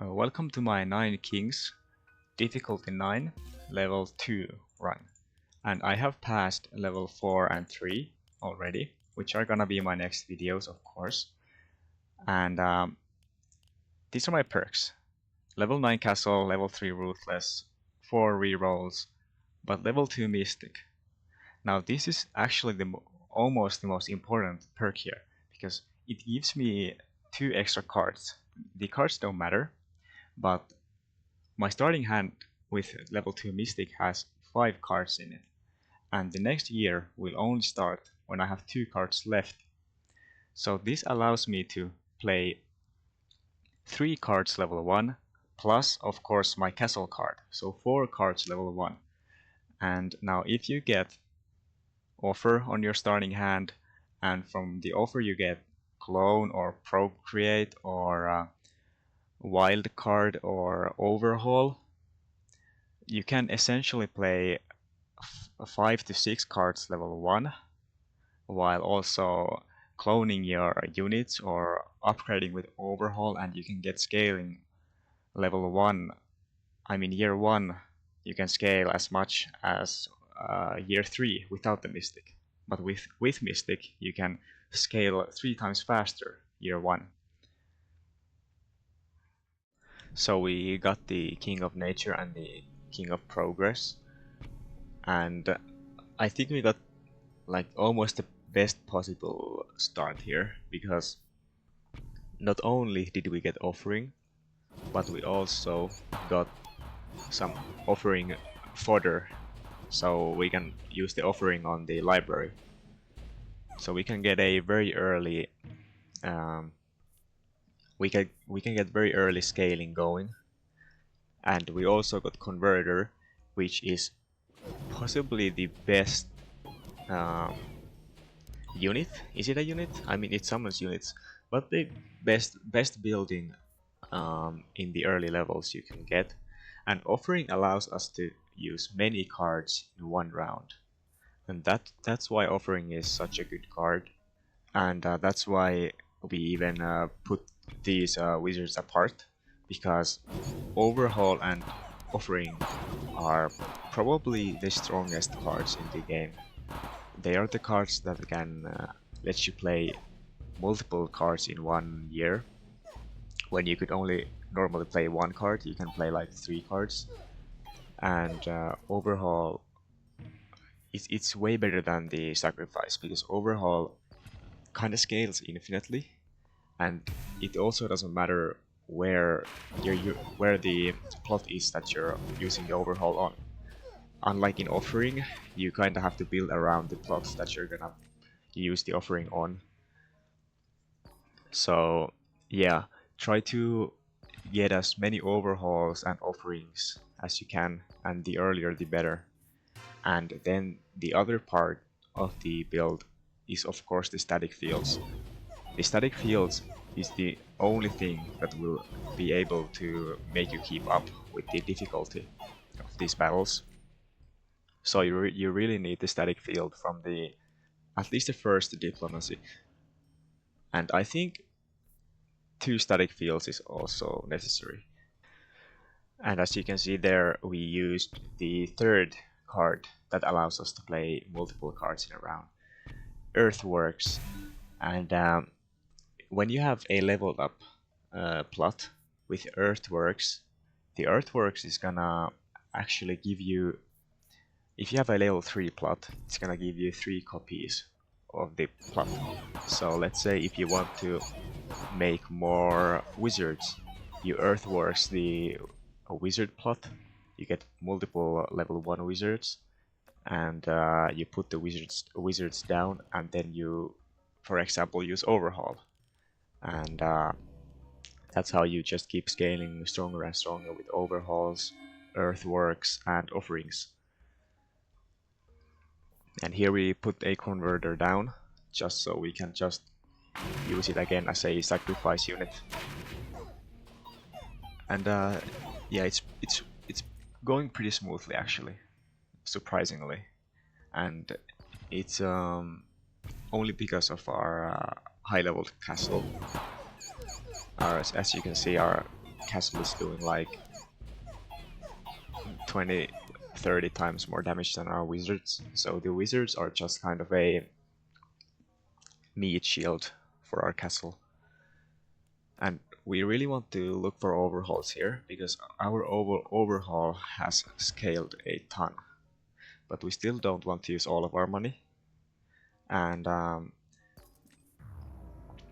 Welcome to my 9Kings difficulty 9 level 2 run. And I have passed level 4 and 3 already, which are gonna be my next videos, of course. And these are my perks. Level 9 Castle, level 3 Ruthless, 4 rerolls, but level 2 Mystic. Now this is actually almost the most important perk here, because it gives me 2 extra cards. The cards don't matter, but my starting hand with level 2 Mystic has 5 cards in it, and the next year will only start when I have 2 cards left. So this allows me to play 3 cards level 1, plus of course my castle card, so 4 cards level 1. And now if you get offer on your starting hand, and from the offer you get clone or procreate or wild card or overhaul, you can essentially play 5 to 6 cards level 1 while also cloning your units or upgrading with overhaul, and you can get scaling level 1. I mean year 1 you can scale as much as year 3 without the Mystic, but with Mystic you can scale 3 times faster year 1. So we got the King of Nature and the King of Progress, and I think we got like almost the best possible start here, because not only did we get offering, but we also got some offering fodder, so we can use the offering on the library. So we can get a very early we can get very early scaling going, and we also got converter, which is possibly the best unit. Is it a unit? I mean, it summons units, but the best building in the early levels you can get. And offering allows us to use many cards in one round, and that's why offering is such a good card, and that's why we even put these wizards apart, because overhaul and offering are probably the strongest cards in the game. They are the cards that can let you play multiple cards in 1 year. When you could only normally play 1 card, you can play like 3 cards. And overhaul, it's way better than the sacrifice, because overhaul kind of scales infinitely, and it also doesn't matter where where the plot is that you're using the overhaul on. Unlike in offering, you kind of have to build around the plots that you're gonna use the offering on. So yeah, try to get as many overhauls and offerings as you can, and the earlier the better. And then the other part of the build is of course the static fields. The static fields is the only thing that will be able to make you keep up with the difficulty of these battles. So you really need the static field from the at least the first diplomacy. And I think 2 static fields is also necessary. And as you can see there, we used the 3rd card that allows us to play multiple cards in a round, Earthworks. And when you have a leveled up plot with Earthworks, the Earthworks is gonna actually give you, if you have a level 3 plot, it's gonna give you 3 copies of the plot. So let's say if you want to make more wizards, you Earthworks the wizard plot, you get multiple level 1 wizards, and you put the wizards down, and then you, for example, use overhaul, and that's how you just keep scaling stronger and stronger with overhauls, Earthworks, and offerings. And here we put a converter down, just so we can just use it again as a sacrifice unit. And yeah, it's going pretty smoothly actually, surprisingly, and it's only because of our high-level castle. As you can see, our castle is doing like 20-30 times more damage than our wizards. So the wizards are just kind of a meat shield for our castle. And we really want to look for overhauls here, because our overhaul has scaled a ton. But we still don't want to use all of our money. And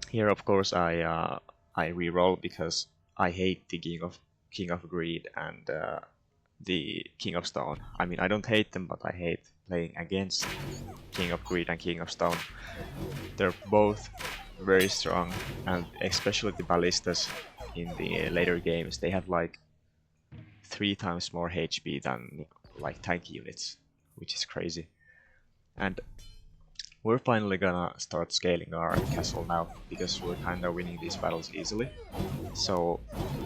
here, of course, I reroll because I hate the King of Greed and the King of Stone. I mean, I don't hate them, but I hate playing against King of Greed and King of Stone. They're both very strong, and especially the ballistas in the later games, they have like 3 times more HP than like tank units, which is crazy. And we're finally gonna start scaling our castle now, because we're kinda winning these battles easily. So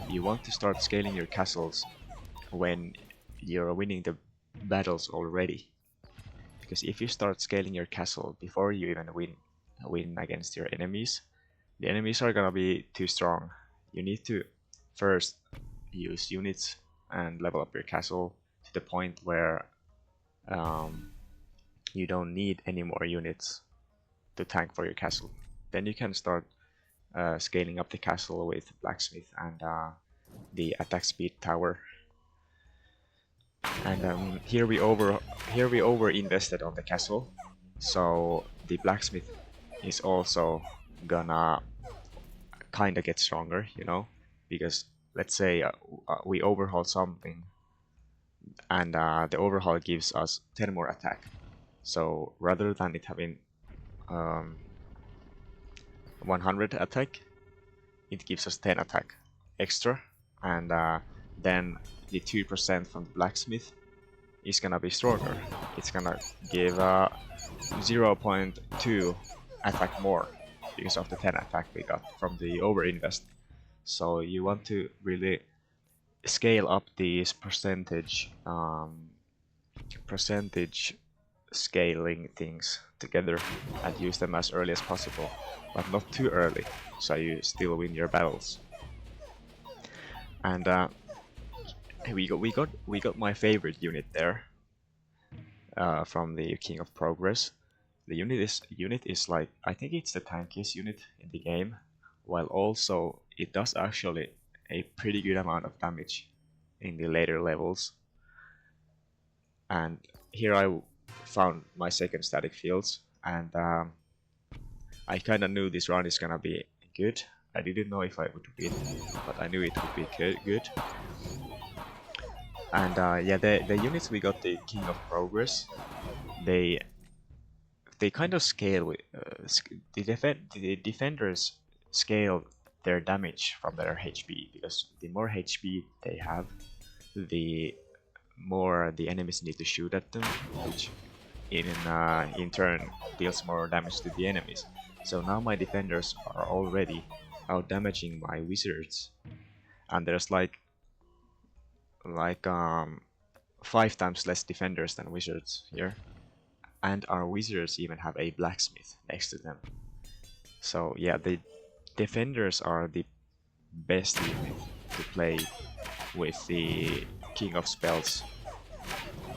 you want to start scaling your castles when you're winning the battles already. Because if you start scaling your castle before you even win against your enemies, the enemies are gonna be too strong. You need to first use units and level up your castle to the point where you don't need any more units to tank for your castle. Then you can start scaling up the castle with blacksmith and the attack speed tower. And here we over invested on the castle, so the blacksmith is also gonna kinda get stronger, you know, because let's say we overhaul something, and the overhaul gives us 10 more attack. So rather than it having 100 attack, it gives us 10 attack extra, and then the 2% from the blacksmith is gonna be stronger. It's gonna give 0.2 attack more because of the 10 attack we got from the overinvest. So you want to really scale up these percentage scaling things together and use them as early as possible, but not too early, so you still win your battles. And we got my favorite unit there from the King of Progress. The unit is like, I think it's the tankiest unit in the game, while also it does actually a pretty good amount of damage in the later levels. And here I found my second static fields, and I kinda knew this run is gonna be good. I didn't know if I would win, but I knew it would be good. And yeah, the units we got, the King of Progress, they kind of scale with the defenders scale their damage from their HP, because the more HP they have, the more the enemies need to shoot at them, which in turn deals more damage to the enemies. So now my defenders are already out damaging my wizards, and there's like 5 times less defenders than wizards here, and our wizards even have a blacksmith next to them. So yeah, the defenders are the best unit to play with the King of Spells,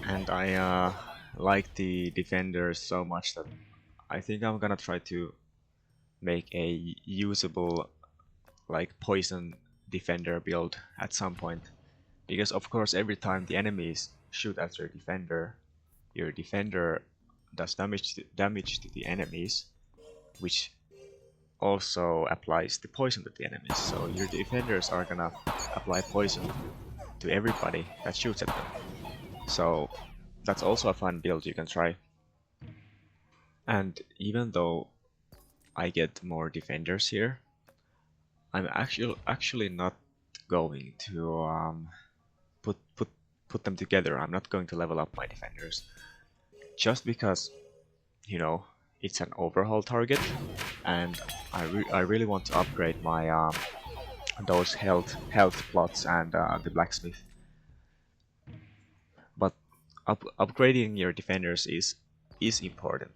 and I like the defenders so much that I think I'm gonna try to make a usable like poison defender build at some point, because of course every time the enemies shoot at your defender does damage to the enemies, which also applies the poison to the enemies. So your defenders are gonna apply poison to everybody that shoots at them. So that's also a fun build you can try. And even though I get more defenders here, I'm actually not going to put them together. I'm not going to level up my defenders, just because, you know, it's an overhaul target, and I really want to upgrade my those health plots and the blacksmith. But upgrading your defenders is important,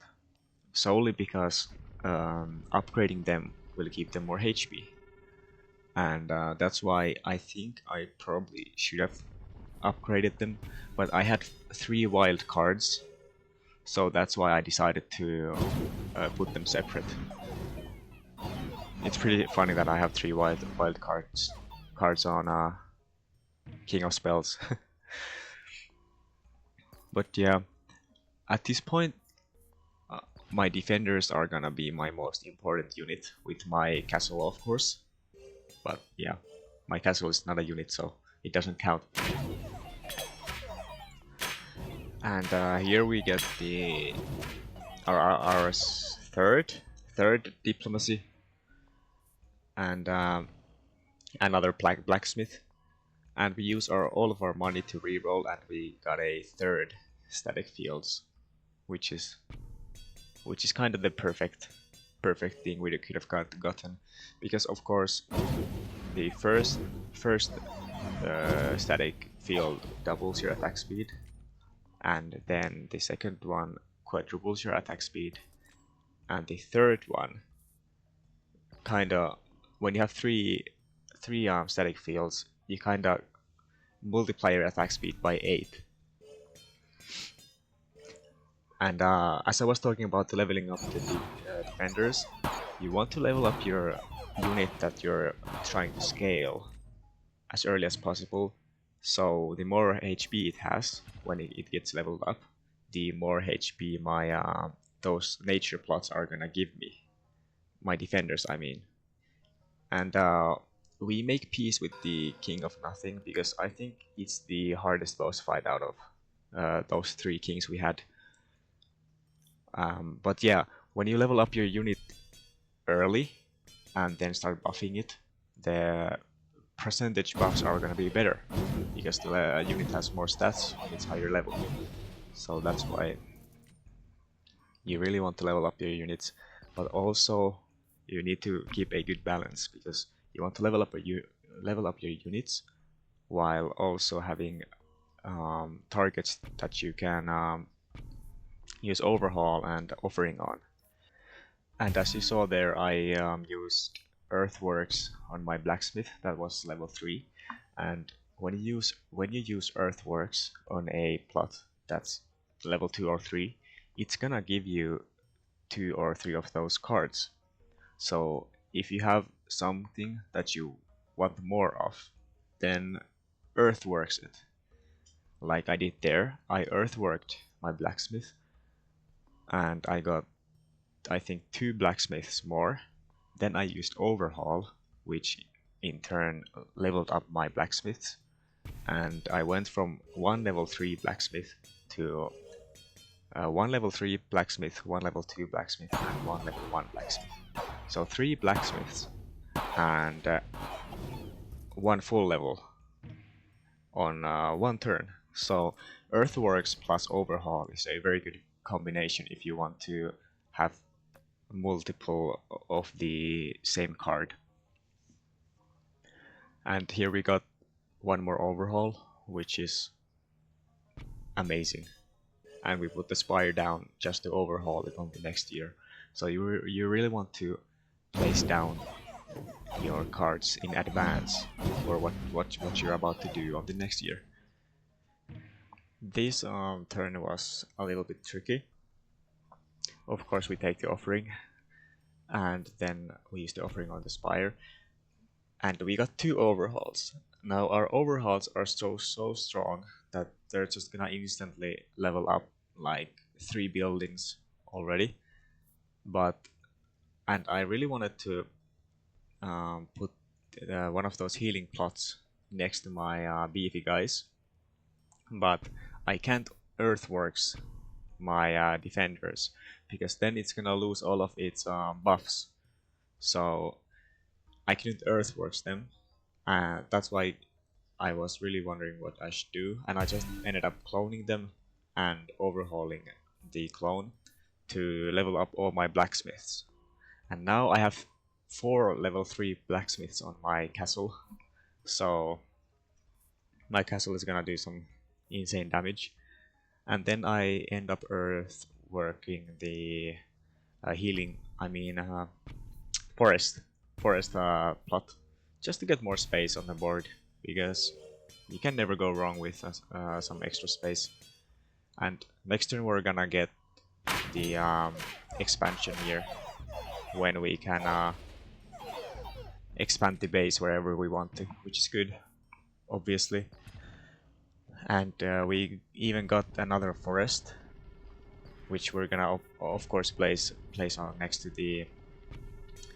solely because upgrading them will give them more HP. and that's why I think I probably should have upgraded them, but I had 3 wild cards, so that's why I decided to put them separate. It's pretty funny that I have 3 wild cards on King of Spells. But yeah, at this point, my defenders are gonna be my most important unit, with my castle, of course. But yeah, my castle is not a unit, so it doesn't count. And here we get the our third diplomacy, and another blacksmith. And we use all of our money to reroll, and we got a third static fields, which is kind of the perfect thing we could have gotten, because of course the first static field doubles your attack speed, and then the second one quadruples your attack speed, and the third one kinda, when you have three static fields, you kinda multiply your attack speed by 8. And as I was talking about the leveling up the defenders, you want to level up your unit that you're trying to scale as early as possible. So the more HP it has when it gets leveled up, the more HP my those nature plots are gonna give me. My defenders, I mean. And we make peace with the King of Nothing, because I think it's the hardest boss fight out of those 3 kings we had. But yeah, when you level up your unit early and then start buffing it, the percentage buffs are gonna be better, because the unit has more stats when it's higher level. So that's why you really want to level up your units, but also you need to keep a good balance, because you want to level up your units while also having targets that you can use overhaul and offering on. And as you saw there, I used earthworks on my blacksmith that was level 3, and when you use earthworks on a plot that's level 2 or 3, it's gonna give you 2 or 3 of those cards. So if you have something that you want more of, then earthworks it. Like I did there, I earthworked my blacksmith, and I got, I think, 2 blacksmiths more. Then I used overhaul, which in turn leveled up my blacksmiths, and I went from 1 level 3 blacksmith to 1 level 3 blacksmith, 1 level 2 blacksmith, and 1 level 1 blacksmith. So 3 blacksmiths and 1 full level on 1 turn. So earthworks plus overhaul is a very good combination if you want to have multiple of the same card. And here we got 1 more overhaul, which is amazing. And we put the spire down just to overhaul it on the next year. So you really want to place down your cards in advance for what you're about to do on the next year. This turn was a little bit tricky. Of course, we take the offering, and then we use the offering on the spire, and we got 2 overhauls. Now our overhauls are so strong that they're just gonna instantly level up like 3 buildings already. And I really wanted to put one of those healing plots next to my beefy guys, but I can't earthworks my defenders, because then it's gonna lose all of its buffs. So I couldn't earthworks them, and that's why I was really wondering what I should do, and I just ended up cloning them and overhauling the clone to level up all my blacksmiths. And now I have 4 level 3 blacksmiths on my castle, so my castle is gonna do some insane damage. And then I end up earthworking the healing, I mean forest plot just to get more space on the board, because you can never go wrong with some extra space. And next turn we're gonna get the expansion here, when we can expand the base wherever we want to, which is good, obviously. And we even got another forest, which we're gonna of course place on next to the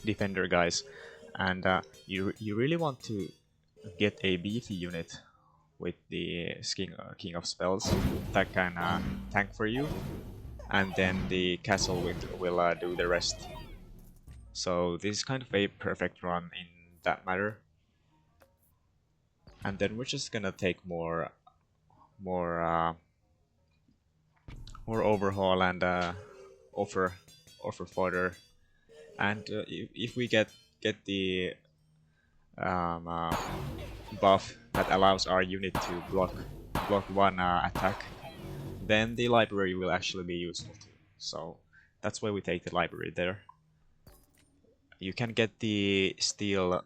defender guys. And you really want to get a beefy unit with the King of Spells that can tank for you, and then the castle will do the rest. So this is kind of a perfect run in that matter. And then we're just gonna take more overhaul and offer fodder. And if we get the buff that allows our unit to block one attack, then the library will actually be useful too. So that's why we take the library there. You can get the steel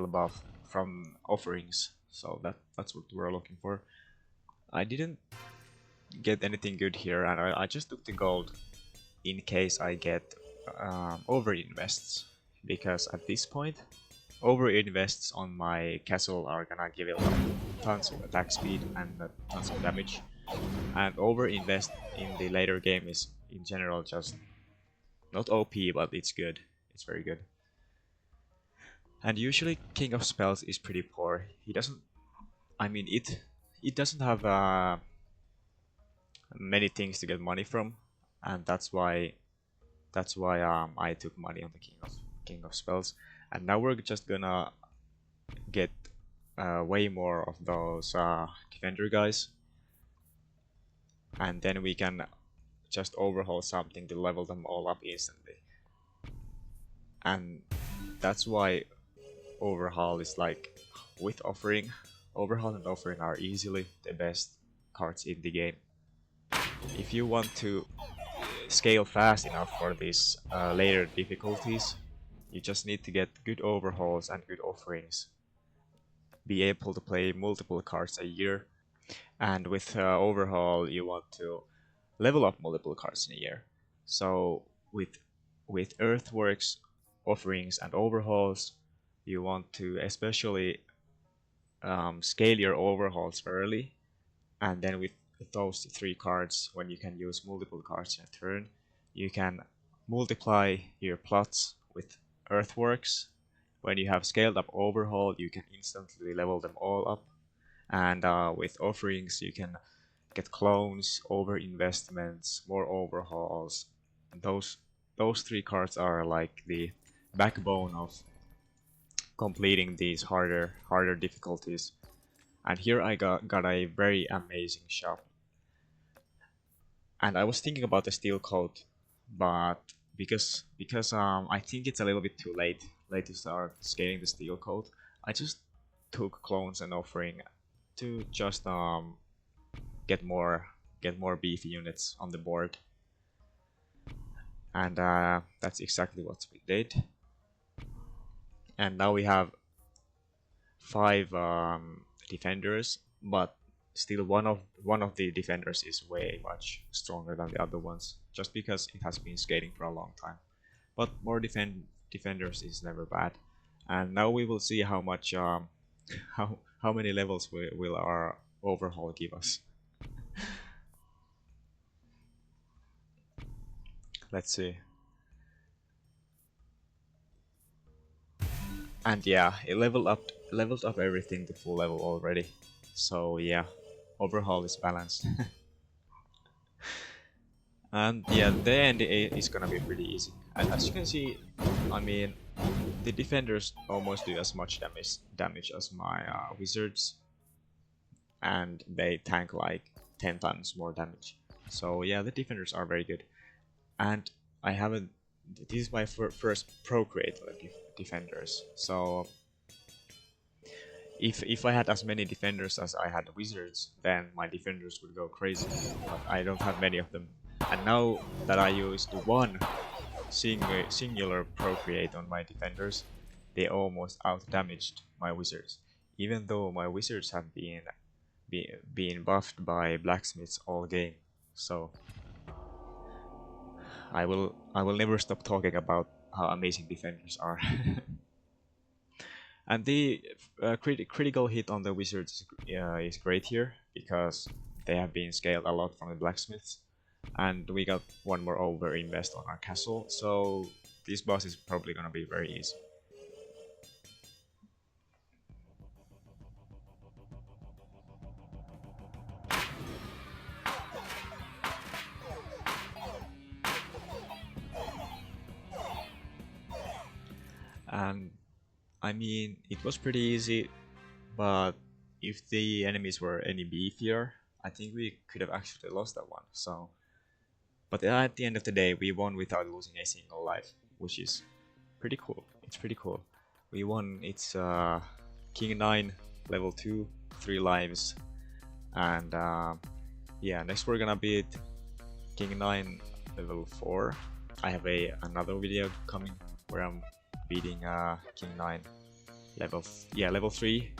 buff from offerings, so that's what we're looking for. I didn't get anything good here, and I just took the gold in case I get over invests, because at this point over invests on my castle are gonna give it like tons of attack speed and tons of damage, and over invest in the later game is in general just not OP, but it's good. It's very good. And usually King of Spells is pretty poor. He doesn't, I mean, it doesn't have many things to get money from, and that's why I took money on the King of Spells. And now we're just gonna get way more of those defender guys, and then we can just overhaul something to level them all up instantly. And that's why overhaul is like, with offering, overhaul and offering are easily the best cards in the game. If you want to scale fast enough for these later difficulties, you just need to get good overhauls and good offerings. Be able to play multiple cards a year, and with overhaul you want to level up multiple cards in a year. So with earthworks, offerings, and overhauls, you want to especially scale your overhauls early, and then with those 3 cards, when you can use multiple cards in a turn, you can multiply your plots with earthworks. When you have scaled up overhaul, you can instantly level them all up, and with offerings you can get clones, over investments, more overhauls. Those 3 cards are like the backbone of completing these harder difficulties. And here I got a very amazing shop. And I was thinking about the steel coat, but because I think it's a little bit too late to start scaling the steel coat, I just took clones and offering to just get more beefy units on the board. And that's exactly what we did. And now we have 5 defenders, but still one of the defenders is way much stronger than the other ones, just because it has been skating for a long time. But more defenders is never bad. And now we will see how much how many levels will our overhaul give us. Let's see. And yeah, it leveled up everything to full level already. So yeah, overhaul is balanced. And yeah, the end is gonna be pretty easy. And as you can see, I mean, the defenders almost do as much damage as my wizards, and they tank like 10 times more damage. So yeah, the defenders are very good. And I haven't. This is my first procreate defenders. So if I had as many defenders as I had wizards, then my defenders would go crazy. But I don't have many of them. And now that I used one singular procreate on my defenders, they almost out damaged my wizards, even though my wizards have been buffed by blacksmiths all game. So I will never stop talking about how amazing defenders are. And the critical hit on the wizards is great here because they have been scaled a lot from the blacksmiths, and we got one more over invest on our castle, so this boss is probably gonna be very easy. And I mean, it was pretty easy, but if the enemies were any beefier, I think we could have actually lost that one. So, but at the end of the day, we won without losing a single life, which is pretty cool. It's pretty cool. We won. It's King 9, level 2, 3 lives, and yeah, next we're gonna beat King 9, level 4. I have another video coming where I'm beating King 9, level 3,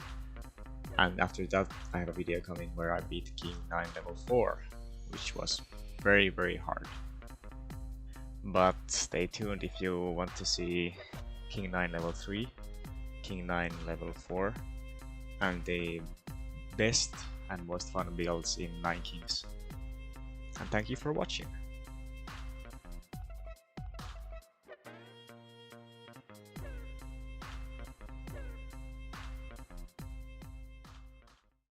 and after that I have a video coming where I beat King 9 level 4, which was very hard. But stay tuned if you want to see King 9 level 3, King 9 level 4, and the best and most fun builds in 9Kings. And thank you for watching.